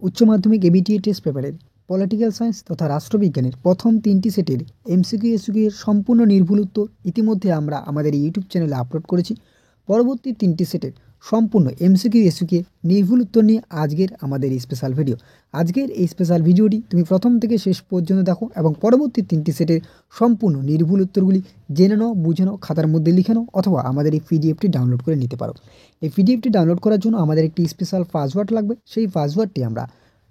উচ্চ মাধ্যমিক ABTA test পেপারের পলিটিক্যাল সায়েন্স তথা রাষ্ট্রবিজ্ঞানের প্রথম 3টি সেটের এমসিকিউ এসকিউ এর সম্পূর্ণ নির্ভুল উত্তর ইতিমধ্যে আমরা আমাদের ইউটিউব চ্যানেলে আপলোড করেছি। পরবর্তী 3টি সেটের সম্পূর্ণ এমসিকিউ এসকিউ এর নির্ভুল উত্তর নিয়ে আজকের আমাদের এই স্পেশাল ভিডিও। আজকের এই স্পেশাল ভিডিওটি তুমি প্রথম থেকে শেষ পর্যন্ত দেখো এবং পরবর্তী 3টি সেটের সম্পূর্ণ নির্ভুল উত্তরগুলি জেনে নাও, বুঝে নাও, খাতার মধ্যে লিখে নাও অথবা আমাদের এই পিডিএফটি ডাউনলোড করে নিতে পারো। এই পিডিএফটি ডাউনলোড করার জন্য আমাদের একটি স্পেশাল পাসওয়ার্ড লাগবে। সেই পাসওয়ার্ডটি আমরা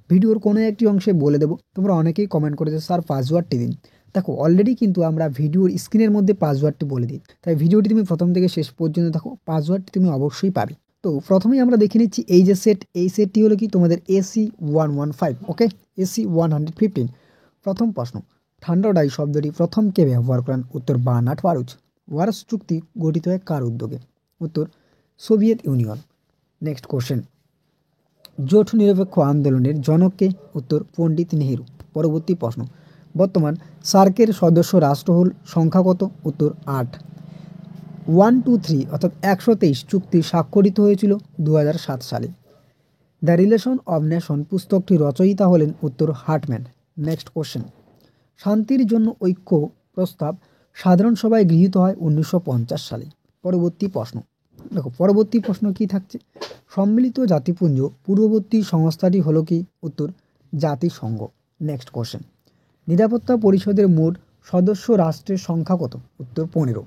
ভিডিওর কোনো একটি অংশে বলে দেবো। তোমরা অনেকেই কমেন্ট করেছো স্যার পাসওয়ার্ডটি দিন। দেখো অলরেডি কিন্তু আমরা ভিডিওর স্ক্রিনের মধ্যে পাসওয়ার্ডটি বলে দিই, তাই ভিডিওটি তুমি প্রথম থেকে শেষ পর্যন্ত দেখো, পাসওয়ার্ডটি তুমি অবশ্যই পাবে। তো প্রথমেই আমরা দেখে নিচ্ছি এই যে সেট, এই সেটটি হলো কি তোমাদের AC-115, ওকে, AC-115। প্রথম প্রশ্ন, ঠান্ডাডাই শব্দটি প্রথম কে ব্যবহার করেন? উত্তর বার্নার্ড বারুচ। ওয়ারস চুক্তি গঠিত হয় কার উদ্যোগে? উত্তর সোভিয়েত ইউনিয়ন। নেক্সট কোশ্চেন, জোট নিরপেক্ষ আন্দোলনের জনককে? উত্তর পণ্ডিত নেহেরু। পরবর্তী প্রশ্ন, বর্তমান সার্কের সদস্য রাষ্ট্র হল সংখ্যা কত? উত্তর 8। 123 অর্থাৎ 123 চুক্তি স্বাক্ষরিত হয়েছিল 2007 সালে। দ্য রিলেশন অব নেশন পুস্তকটি রচয়িতা হলেন? উত্তর হার্টম্যান। নেক্সট কোশ্চেন, শান্তির জন্য ঐক্য প্রস্তাব সাধারণ সভায় গৃহীত হয় 1950 সালে। পরবর্তী প্রশ্ন, দেখো পরবর্তী প্রশ্ন কি থাকছে, সম্মিলিত জাতিপুঞ্জ পূর্ববর্তী সংস্থাটি হলো কি? উত্তর জাতিসংঘ। নেক্সট কোশ্চেন, নিরাপত্তা পরিষদের মোট সদস্য রাষ্ট্রের সংখ্যা কত? উত্তর 15।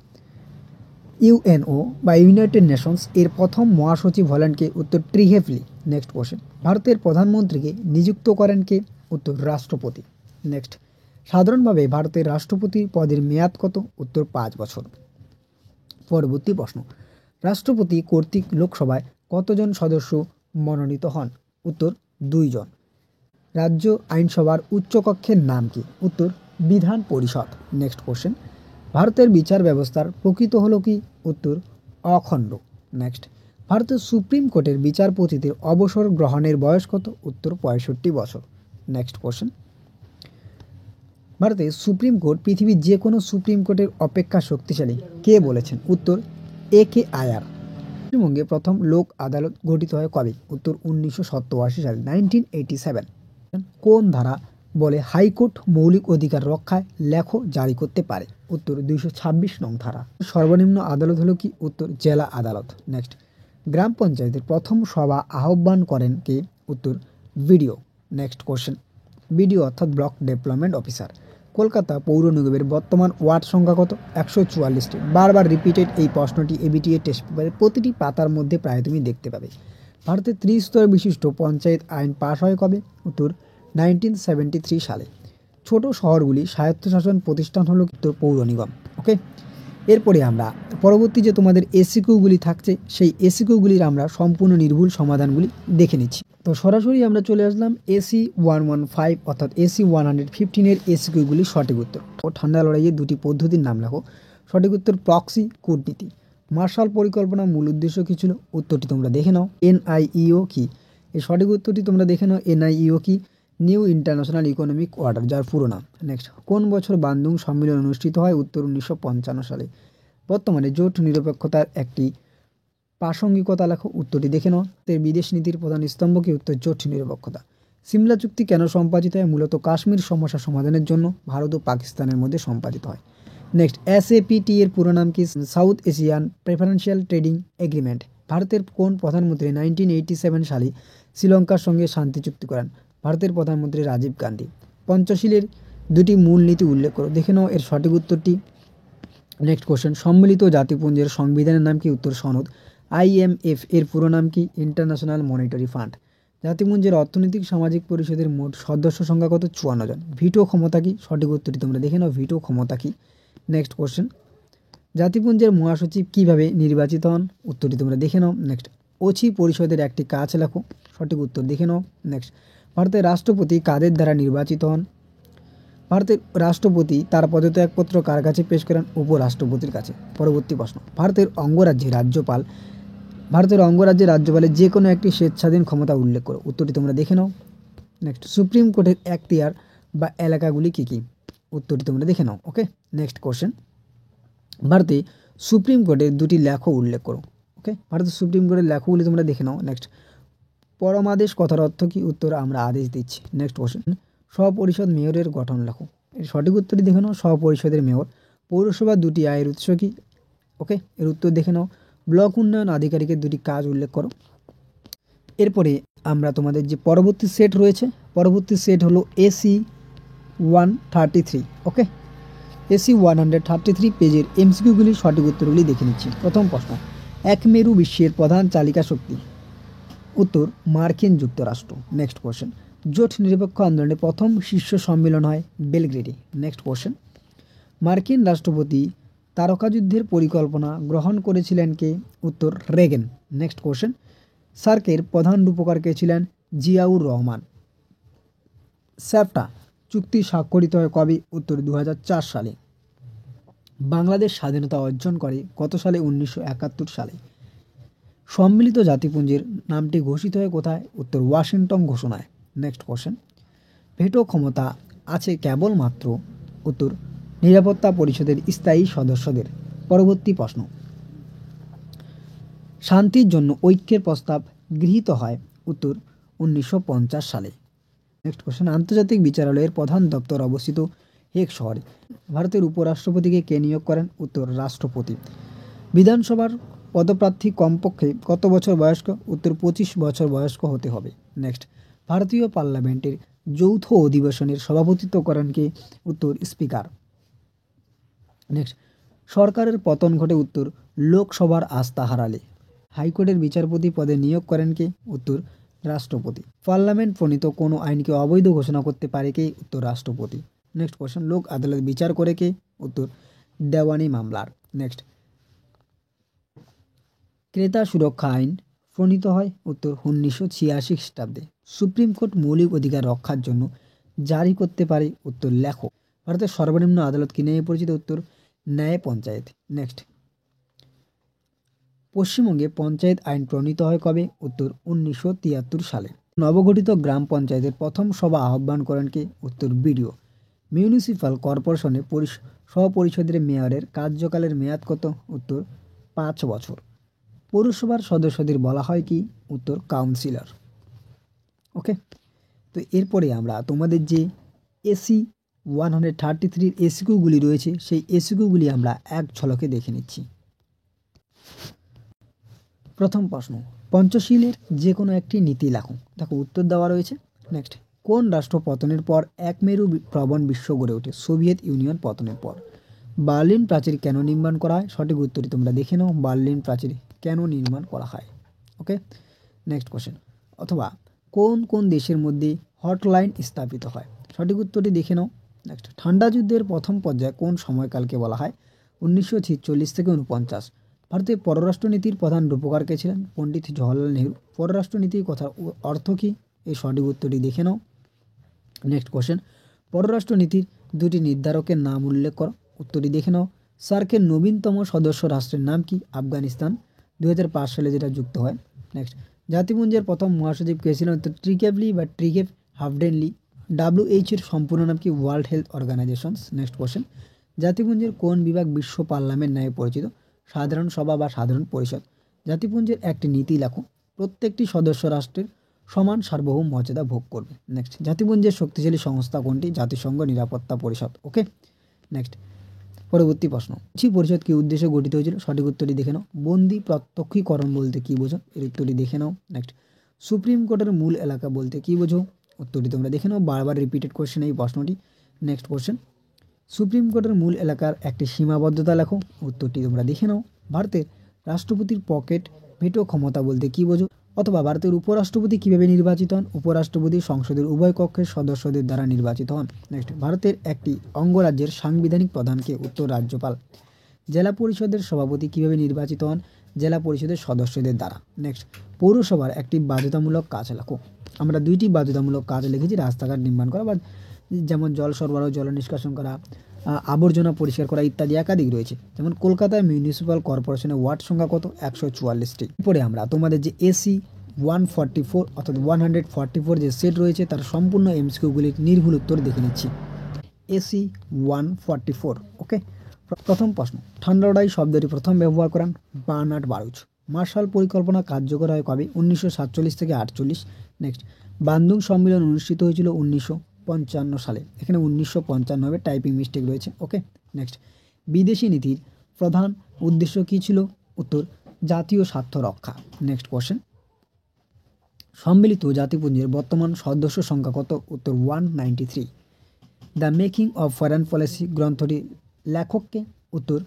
ইউএনও বা ইউনাইটেড নেশনস এর প্রথম মহাসচিব হলেন কে? উত্তর ট্রিহেফলি। নেক্সট কোশ্চেন, ভারতের প্রধানমন্ত্রীকে নিযুক্ত করেন কে? উত্তর রাষ্ট্রপতি। নেক্সট, সাধারণভাবে ভারতের রাষ্ট্রপতি পদের মেয়াদ কত? উত্তর 5 বছর। পরবর্তী প্রশ্ন, রাষ্ট্রপতি কর্তৃক লোকসভায় কতজন সদস্য মনোনীত হন? উত্তর 2 জন। রাজ্য আইনসভার উচ্চকক্ষের নাম কি? উত্তর বিধান পরিষদ। নেক্সট কোশ্চেন, ভারতের বিচার ব্যবস্থার প্রকৃত হলো কি? উত্তর অখণ্ড। নেক্সট, ভারতের সুপ্রিম কোর্টের বিচারপতিদের অবসর গ্রহণের বয়স কত? উত্তর 65 বছর। নেক্সট কোশ্চেন, ভারতের সুপ্রিম কোর্ট পৃথিবীর যে কোনো সুপ্রিম কোর্টের অপেক্ষা শক্তিশালী কে বলেছেন? উত্তর AK আয়ার। পশ্চিমবঙ্গে প্রথম লোক আদালত গঠিত হয় কবে? উত্তর 1987 সালে, 1987। কোন ধারা বলে হাইকোর্ট মৌলিক অধিকার রক্ষায় লেখো জারি করতে পারে? উত্তর 226 নং ধারা। সর্বনিম্ন আদালত হলো কি? উত্তর জেলা আদালত। নেক্সট, গ্রাম পঞ্চায়েতের প্রথম সভা আহ্বান করেন কে? উত্তর বিডিও। নেক্সট কোশ্চেন, বিডিও অর্থাৎ ব্লক ডেভেলপমেন্ট অফিসার। কলকাতা পৌর নিগমের বর্তমান ওয়ার্ড সংখ্যা কত? 144টি। বারবার রিপিটেড এই প্রশ্নটি এবিটিএ টেস্ট পেপারের প্রতিটি পাতার মধ্যে প্রায় তুমি দেখতে পাবে। ভারতের 30 স্তর বিশিষ্ট পঞ্চায়েত আইন পাশ হয় কবে? উত্তর 1973 সালে। ছোট শহরগুলি স্বায়ত্তশাসন প্রতিষ্ঠান হলো উত্তর পৌর নিগম। ওকে, এরপরে আমরা পরবর্তী যে তোমাদের এসিকিউগুলি থাকছে সেই এসিকিউগুলির আমরা সম্পূর্ণ নির্ভুল সমাধানগুলি দেখে নিচ্ছি। তো সরাসরি আমরা চলে আসলাম AC-115 অর্থাৎ AC-115 এর এসিকিউগুলি সঠিক উত্তর। ও ঠান্ডা লড়াইয়ের দুটি পদ্ধতির নাম লেখো। সঠিক উত্তর প্রক্সি, কূটনীতি। মার্শাল পরিকল্পনার মূল উদ্দেশ্য কী ছিল? উত্তরটি তোমরা দেখে নাও। NIEO কি? এর সঠিক উত্তরটি তোমরা দেখে নাও। NIEO কি? নিউ ইন্টারন্যাশনাল ইকোনমিক অর্ডার, যার পুরো নাম। নেক্সট, কোন বছর বান্দুং সম্মেলন অনুষ্ঠিত হয়? উত্তর 1955 সালে। বর্তমানে জোট নিরপেক্ষতার একটি প্রাসঙ্গিকতা লেখো। উত্তরটি দেখে নাও। বিদেশ নীতির প্রধান স্তম্ভ কি? উত্তর জোট নিরপেক্ষতা। সিমলা চুক্তি কেন সম্পাদিত হয়? মূলত কাশ্মীর সমস্যা সমাধানের জন্য ভারত ও পাকিস্তানের মধ্যে সম্পাদিত হয়। নেক্সট, SAPT এর পুরো নাম কি? South Asian preferential trading agreement. ভারতের কোন প্রধানমন্ত্রী 1987 সালে শ্রীলঙ্কার সঙ্গে শান্তি চুক্তি করেন? ভারতের প্রধানমন্ত্রী রাজীব গান্ধী। পঞ্চশীলের দুটি মূল নীতি উল্লেখ করো। দেখে নাও এর সঠিক উত্তরটি। নেক্সট কোশ্চেন, সম্মিলিত জাতিপুঞ্জের সংবিধানের নাম কি? উত্তর সনদ। IMF এর পুরো নাম কি? International monetary fund. জাতিপুঞ্জের অর্থনৈতিক সামাজিক পরিষদের মোট সদস্য সংখ্যা কত? 54 জন। ভিটো ক্ষমতা কি? সঠিক উত্তরটি তোমরা দেখে নাও, ভিটো ক্ষমতা কি। নেক্সট কোশ্চেন, জাতিপুঞ্জের মহাসচিব কিভাবে নির্বাচিত হন? উত্তরটি তোমরা দেখে নাও। নেক্সট, ওছি পরিষদের একটি কাজ লেখো। সঠিক উত্তর দেখে নাও। নেক্সট, ভারতের রাষ্ট্রপতি কাদের দ্বারা নির্বাচিত হন? ভারতের রাষ্ট্রপতি তার পদত্যাগপত্র কার কাছে পেশ করেন? উপরাষ্ট্রপতির কাছে। পরবর্তী প্রশ্ন, ভারতের অঙ্গরাজ্যের রাজ্যপালের যে কোনো একটি স্বেচ্ছাধীন ক্ষমতা উল্লেখ করো। উত্তরটি তোমরা দেখে নাও। নেক্সট, সুপ্রিম কোর্টের এখতিয়ার বা এলাকাগুলি কী কী? উত্তরটি তোমরা দেখে নাও। ওকে, নেক্সট কোশ্চেন, ভারতে সুপ্রিম কোর্টের দুটি লেখো উল্লেখ করো। ওকে, ভারতের সুপ্রিম কোর্টের লেখগুলি তোমরা দেখে নাও। নেক্সট, পরমাদেশ কথার অর্থ কি? উত্তর আমরা আদেশ দিচ্ছি। নেক্সট কোশ্চেন, স্বপরিষদ মেয়রের গঠন লেখো। এর সঠিক উত্তরটি দেখে নাও, স্বপরিষদের মেয়র। পৌরসভার দুটি আয়ের উৎস কি? ওকে, এর উত্তর দেখে নাও, ব্লক উন্নয়ন আধিকারিকের দুটি কাজ উল্লেখ করো। এরপরে আমরা তোমাদের যে পরবর্তী সেট রয়েছে, পরবর্তী সেট হলো AC 133। ওকে, AC 133 পেজের MCQগুলির সঠিক উত্তরগুলি দেখে নিচ্ছি। প্রথম প্রশ্ন, এক মেরু বিশ্বের প্রধান চালিকা শক্তি? উত্তর মার্কিন যুক্তরাষ্ট্র। নেক্সট কোশ্চেন, জোট নিরপেক্ষ আন্দোলনের প্রথম শীর্ষ সম্মেলন হয় বেলগ্রেডে। নেক্সট কোশ্চেন, মার্কিন রাষ্ট্রপতি তারকাযুদ্ধের পরিকল্পনা গ্রহণ করেছিলেন কে? উত্তর রেগেন। নেক্সট কোশ্চেন, সার্কের প্রধান রূপকার কে ছিলেন? জিয়াউর রহমান। স্যাফটা চুক্তি স্বাক্ষরিত হয় কবে? উত্তর 2004 সালে। বাংলাদেশ স্বাধীনতা অর্জন করে কত সালে? 1971 সালে। সম্মিলিত জাতিপুঞ্জের নামটি ঘোষিত হয় কোথায়? উত্তর ওয়াশিংটন ঘোষণায়। নেক্সট কোশ্চেন, ভেটো ক্ষমতা আছে কেবলমাত্র? উত্তর নিরাপত্তা পরিষদের স্থায়ী সদস্যদের। পরবর্তী প্রশ্ন, শান্তির জন্য ঐক্যের প্রস্তাব গৃহীত হয়? উত্তর 1950 সালে। নেক্সট কোশ্চেন, আন্তর্জাতিক বিচারালয়ের প্রধান দপ্তর অবস্থিত হেগ শহরে। ভারতের উপরাষ্ট্রপতিকে কে নিয়োগ করেন? উত্তর রাষ্ট্রপতি। বিধানসভার পদপ্রার্থী কমপক্ষে কত বছর বয়স্ক? উত্তর 25 বছর বয়স্ক হতে হবে। নেক্সট, ভারতীয় পার্লামেন্টের যৌথ অধিবেশনের সভাপতিত্ব করেন কে? উত্তর স্পিকার। নেক্সট, সরকারের পতন ঘটে? উত্তর লোকসভার আস্থা হারালে। হাইকোর্টের বিচারপতি পদে নিয়োগ করেন কে? উত্তর রাষ্ট্রপতি। পার্লামেন্ট প্রণীত কোনো আইনকে অবৈধ ঘোষণা করতে পারে কে? উত্তর রাষ্ট্রপতি। নেক্সট কোশ্চেন, লোক আদালত বিচার করে কে? উত্তর দেওয়ানি মামলার। নেক্সট, ক্রেতা সুরক্ষা আইন প্রণীত হয়? উত্তর 1986 খ্রিস্টাব্দে। সুপ্রিম কোর্ট মৌলিক অধিকার রক্ষার জন্য জারি করতে পারে? উত্তর লেখক। ভারতের সর্বনিম্ন আদালত কি নামে পরিচিত? উত্তর ন্যায় পঞ্চায়েত। নেক্সট, পশ্চিমবঙ্গে পঞ্চায়েত আইন প্রণীত হয় কবে? উত্তর 1973 সালে। নবগঠিত গ্রাম পঞ্চায়েতের প্রথম সভা আহ্বান করেন কে? উত্তর বিডিও। মিউনিসিপ্যাল কর্পোরেশনের সহপরিষদের মেয়রের কার্যকালের মেয়াদ কত? উত্তর 5 বছর। পৌরসভার সদস্যদের বলা হয় কি? উত্তর কাউন্সিলর। ওকে, তো এরপরে আমরা তোমাদের যে AC 133 এসিকিউগুলি রয়েছে সেই এসিকিউগুলি আমরা এক ঝলকে দেখে নিচ্ছি। প্রথম প্রশ্ন, পঞ্চশীলের যে কোনো একটি নীতি লেখো। দেখো উত্তর দেওয়া রয়েছে। নেক্সট, কোন রাষ্ট্র পতনের পর এক মেরু প্রবণ বিশ্ব গড়ে ওঠে? সোভিয়েত ইউনিয়ন পতনের পর। বার্লিন প্রাচীর কেন নির্মাণ করা হয়? সঠিক উত্তরটি তোমরা দেখে নাও, বার্লিন প্রাচীর কেন নির্মাণ করা হয়। ওকে, নেক্সট কোশ্চেন, অথবা কোন কোন দেশের মধ্যে হটলাইন স্থাপিত হয়? সঠিক উত্তরটি দেখে নাও। নেক্সট, ঠান্ডা যুদ্ধের প্রথম পর্যায়ে কোন সময়কালকে বলা হয়? 1946 থেকে 49। ভারতের পররাষ্ট্রনীতির প্রধান রূপকার কে ছিলেন? পণ্ডিত জওহরলাল নেহরু। পররাষ্ট্রনীতির কথার অর্থ কী? এই সঠিক উত্তরটি দেখে নাও। নেক্সট কোশ্চেন, পররাষ্ট্রনীতির দুটি নির্ধারকের নাম উল্লেখ করো। উত্তরটি দেখে নাও। সার্কের নবীনতম সদস্য রাষ্ট্রের নাম কি? আফগানিস্তান, 2005 সালে যেটা যুক্ত হয়। নেক্সট, জাতিপুঞ্জের প্রথম মহাসচিব কে ছিলেন? উত্তর ট্রিকেভলি বা ট্রিকেভ হাফডেনলি। WHO এর সম্পূর্ণ নাম কি? World health organisations. Next question, জাতিপুঞ্জের কোন বিভাগ বিশ্ব পার্লামেন্ট নামে পরিচিত? সাধারণ সভা বা সাধারণ পরিষদ। জাতিপুঞ্জের একটি নীতি লেখো। প্রত্যেকটি সদস্য রাষ্ট্রের সমান সার্বভৌম মর্যাদা ভোগ করবে। নেক্সট, জাতিপুঞ্জের শক্তিশালী সংস্থা কোনটি? জাতিসংঘ নিরাপত্তা পরিষদ। ওকে, নেক্সট, পরবর্তী প্রশ্ন, কিছু পরিষদ কি উদ্দেশ্যে গঠিত হয়েছিল? সঠিক উত্তরটি দেখে নাও। বন্দি প্রত্যক্ষীকরণ বলতে কি বোঝো? এর উত্তরটি দেখে নাও। নেক্সট, সুপ্রিম কোর্টের মূল এলাকা বলতে কি বোঝো? উত্তরটি তোমরা দেখে নাও, বারবার রিপিটেড কোশ্চেন এই প্রশ্নটি। নেক্সট কোশ্চেন, সুপ্রিম কোর্টের মূল এলাকার একটি সীমাবদ্ধতা লেখো। উত্তরটি তোমরা দেখে নাও। ভারতের রাষ্ট্রপতির পকেট ভেটো ক্ষমতা বলতে কি বোঝো? অথবা ভারতের উপরাষ্ট্রপতি কিভাবে নির্বাচিত হন? উপরাষ্ট্রপতি সংসদের উভয় কক্ষের সদস্যদের দ্বারা নির্বাচিত হন। নেক্সট, ভারতের একটি অঙ্গরাজ্যের সাংবিধানিক প্রধানকে? উত্তর রাজ্যপাল। জেলা পরিষদের সভাপতি কিভাবে নির্বাচিত হন? জেলা পরিষদের সদস্যদের দ্বারা। নেক্সট, পৌরসভার একটি বাধ্যতামূলক কাজ লেখো। আমরা দুইটি বাধ্যতামূলক কাজ লিখেছি, রাস্তাঘাট নির্মাণ করা বা যেমন জল সরবরাহ, জল নিষ্কাশন করা, আবর্জনা পরিষ্কার করা ইত্যাদি একাধিক রয়েছে। যেমন কলকাতায় মিউনিসিপ্যাল কর্পোরেশনের ওয়ার্ড সংখ্যা কত? 144টি। এরপরে আমরা তোমাদের যে AC 144 অর্থাৎ 144 যে সেট রয়েছে তার সম্পূর্ণ MCQগুলির নির্ভুল উত্তর দেখে নিচ্ছি। AC 144। ওকে, প্রথম প্রশ্ন, ঠান্ডাড়াই শব্দটি প্রথম ব্যবহার করেন বার্নার্ড বারুচ। মার্শাল পরিকল্পনা কার্যকর হয় কবে? 1947 থেকে 48। নেক্সট, বান্দুং সম্মেলন অনুষ্ঠিত হয়েছিল 1955 সালে। এখানে 1955 হবে, টাইপিং মিস্টেক রয়েছে। ওকে, নেক্সট, বিদেশি নীতির প্রধান উদ্দেশ্য কী ছিল? উত্তর, জাতীয় স্বার্থ রক্ষা। নেক্সট কোশ্চেন, সম্মিলিত জাতিপুঞ্জের বর্তমান সদস্য সংখ্যা কত? উত্তর, 193। The making of foreign policy গ্রন্থটির লেখককে? উত্তর,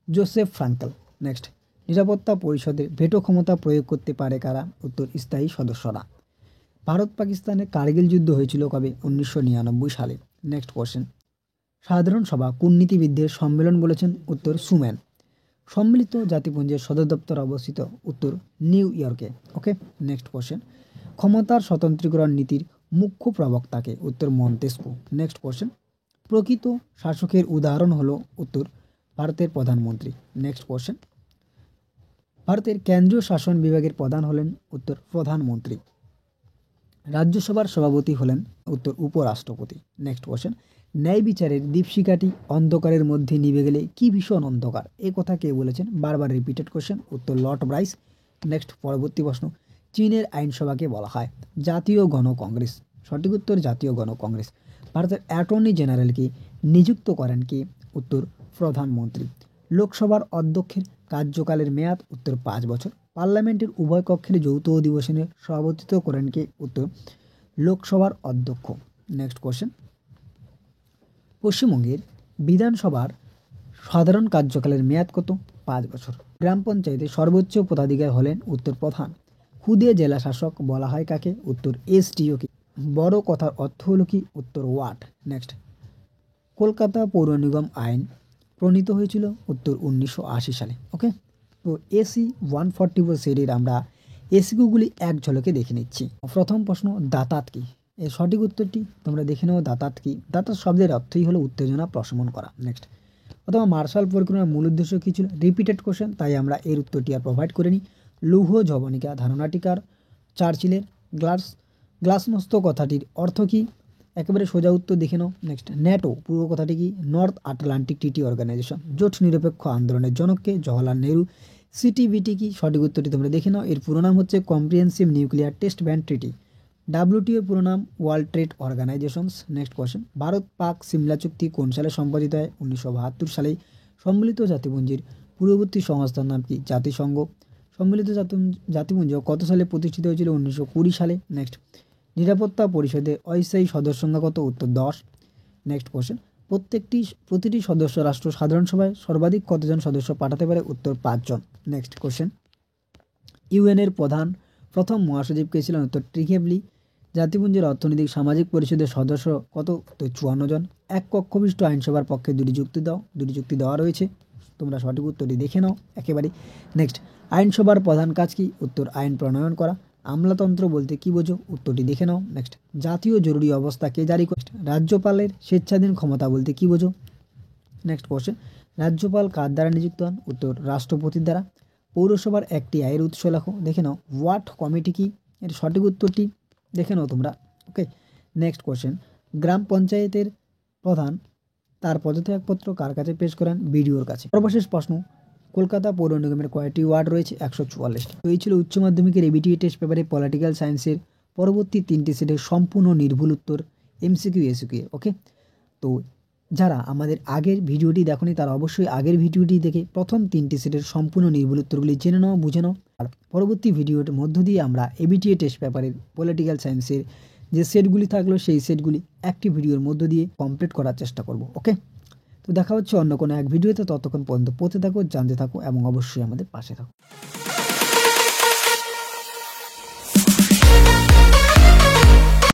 জোসেফ ফ্রাঙ্কেল। নেক্সট, নিরাপত্তা পরিষদের ভেটো ক্ষমতা প্রয়োগ করতে পারে কারা? উত্তর, স্থায়ী সদস্যরা। ভারত পাকিস্তানের কার্গিল যুদ্ধ হয়েছিল কবে? 1999 সালে। নেক্সট কোশ্চেন, সাধারণ সভা কূটনীতিবিদদের সম্মেলন বলেছেন? উত্তর, সুম্যান। সম্মিলিত জাতিপুঞ্জের সদর দপ্তর অবস্থিত? উত্তর, নিউ ইয়র্কে। ওকে, নেক্সট কোশ্চেন, ক্ষমতার স্বতন্ত্রীকরণ নীতির মুখ্য প্রবক্তাকে? উত্তর, মন্তেস্কু। নেক্সট কোশ্চেন, প্রকৃত শাসকের উদাহরণ হলো? উত্তর, ভারতের প্রধানমন্ত্রী। নেক্সট কোশ্চেন, ভারতের কেন্দ্রীয় শাসন বিভাগের প্রধান হলেন? উত্তর, প্রধানমন্ত্রী। রাজ্যসভার সভাপতি হলেন? উত্তর, উপরাষ্ট্রপতি। নেক্সট কোশ্চেন, ন্যায় বিচারের দীপশিখাটি অন্ধকারের মধ্যে নিভে গেলে কি ভীষণ অন্ধকার? এই কথা কে বলেছেন? বারবার রিপিটেড কোশ্চেন। উত্তর, লর্ড ব্রাইস। নেক্সট, পরবর্তী প্রশ্ন, চীনের আইনসভাকে বলা হয়? জাতীয় গণ কংগ্রেস। সঠিক উত্তর, জাতীয় গণ কংগ্রেস। ভারতের অ্যাটর্নি জেনারেলকে নিযুক্ত করেন কে? উত্তর, প্রধানমন্ত্রী। লোকসভার অধ্যক্ষের কার্যকালের মেয়াদ? উত্তর, 5 বছর। পার্লামেন্টের উভয় কক্ষের যৌথ অধিবেশনে সভাপতিত্ব করেন কে? উত্তর, লোকসভার অধ্যক্ষ। নেক্সট কোশ্চেন, পশ্চিমবঙ্গের বিধানসভার সাধারণ কার্যকালের মেয়াদ কত? 5 বছর। গ্রাম পঞ্চায়েতের সর্বোচ্চ পদাধিকারী হলেন? উত্তর, প্রধান। খুদে জেলা শাসক বলা হয় কাকে? উত্তর, এসডিও কে। বড় কথার অর্থ হলো কি? উত্তর, ওয়ার্ড। নেক্সট, কলকাতা পৌর নিগম আইন প্রণীত হয়েছিল? উত্তর, 1980 সালে। ওকে, তো এসি 144 সিরির আমরা এসিগুলি এক ঝলকে দেখে নিচ্ছি। প্রথম প্রশ্ন, দাতাত কি? এর সঠিক উত্তরটি তোমরা দেখে নাও। দাতাত কি? দাতাত শব্দের অর্থই হলো উত্তেজনা প্রশমন করা। নেক্সট, অথবা মার্শাল পরিকল্পনার মূল উদ্দেশ্য কী ছিল? রিপিটেড কোশ্চেন, তাই আমরা এর উত্তরটি আর প্রোভাইড করে নিই। লৌহ জবনিকা ধারণাটিকার চার্চিলের গ্লাসনস্ত কথাটির অর্থ কী? একেবারে সোজা উত্তর দেখে নাও। নেক্সট, ন্যাটো পুরো কথাটি কি? North Atlantic treaty organization. জোট নিরপেক্ষ আন্দোলনের জনককে? জওহরলাল নেহরু। সিটিবিটি কি? সঠিক উত্তরটি তোমরা দেখে নাও। এর পুরো নাম হচ্ছে comprehensive nuclear test ban treaty. ডাব্লিউটিওর পুরো নাম world trade organisations. Next question, Bharat Pak Simla চুক্তি কোন সালে সম্পাদিত হয়? 1972 সালে। সম্মিলিত জাতিপুঞ্জের পূর্ববর্তী সংস্থার নাম কি? জাতিসংঘ। সম্মিলিত জাতিপুঞ্জ কত সালে প্রতিষ্ঠিত হয়েছিল? 1920 সালে। নেক্সট, নিরাপত্তা পরিষদে অস্থায়ী সদস্য সংখ্যা কত? উত্তর, 10। নেক্সট কোশ্চেন, প্রতিটি সদস্য রাষ্ট্র সাধারণ সভায় সর্বাধিক কতজন সদস্য পাঠাতে পারে? উত্তর, 5 জন। নেক্সট কোশ্চেন, ইউএনের প্রথম মহাসচিব কে ছিলেন? উত্তর, ট্রিঘেবলি। জাতিপুঞ্জের অর্থনৈতিক সামাজিক পরিষদের সদস্য কত? উত্তর, 54 জন। এক কক্ষবিষ্ট আইনসভার পক্ষে দুটি যুক্তি দেওয়া রয়েছে, তোমরা সঠিক উত্তরটি দেখে নাও একেবারে। নেক্সট, আইনসভার প্রধান কাজ কি? উত্তর, আইন প্রণয়ন করা। আমলাতন্ত্র বলতে কি বোঝো? উত্তরটি দেখে নাও। নেক্সট, জাতীয় জরুরি অবস্থা কে জারি করে? রাজ্যপালের স্বেচ্ছাধীন ক্ষমতা বলতে কি বোঝো? নেক্সট কোশ্চেন, রাজ্যপাল কার দ্বারা নিযুক্ত হন? উত্তর, রাষ্ট্রপতির দ্বারা। পৌরসভার একটি আয়ের উৎস লেখো। দেখে নাও। ওয়ার্ড কমিটি কি? এর সঠিক উত্তরটি দেখে নাও তোমরা। ওকে, নেক্সট কোশ্চেন, গ্রাম পঞ্চায়েতের প্রধান তার পদত্যাগপত্র কার কাছে পেশ করেন? বিডিওর কাছে। সর্বশেষ প্রশ্ন, কলকাতা পৌর নিগমের কয়টি ওয়ার্ড রয়েছে? 144টি। তো এই ছিল উচ্চ মাধ্যমিকের এবিটিএ টেস্ট পেপারে পলিটিক্যাল সায়েন্সের পরবর্তী 3টি সেটের সম্পূর্ণ নির্ভুল উত্তর, এমসিকিউ এসিকিউ। ওকে, তো যারা আমাদের আগের ভিডিওটি দেখোনি তারা অবশ্যই আগের ভিডিওটি দেখে প্রথম 3টি সেটের সম্পূর্ণ নির্ভুল উত্তরগুলি জেনে নাও, বুঝে নাও। আর পরবর্তী ভিডিওর মধ্য দিয়ে আমরা এবিটিএ টেস্ট পেপারের পলিটিক্যাল সায়েন্সের যে সেটগুলি থাকলো সেই সেটগুলি একটি ভিডিওর মধ্য দিয়ে কমপ্লিট করার চেষ্টা করব। ওকে, তো দেখা হচ্ছে অন্য কোনো এক ভিডিওতে। ততক্ষণ পর্যন্ত পড়তে থাকো, জানতে থাকো এবং অবশ্যই আমাদের পাশে থাকো।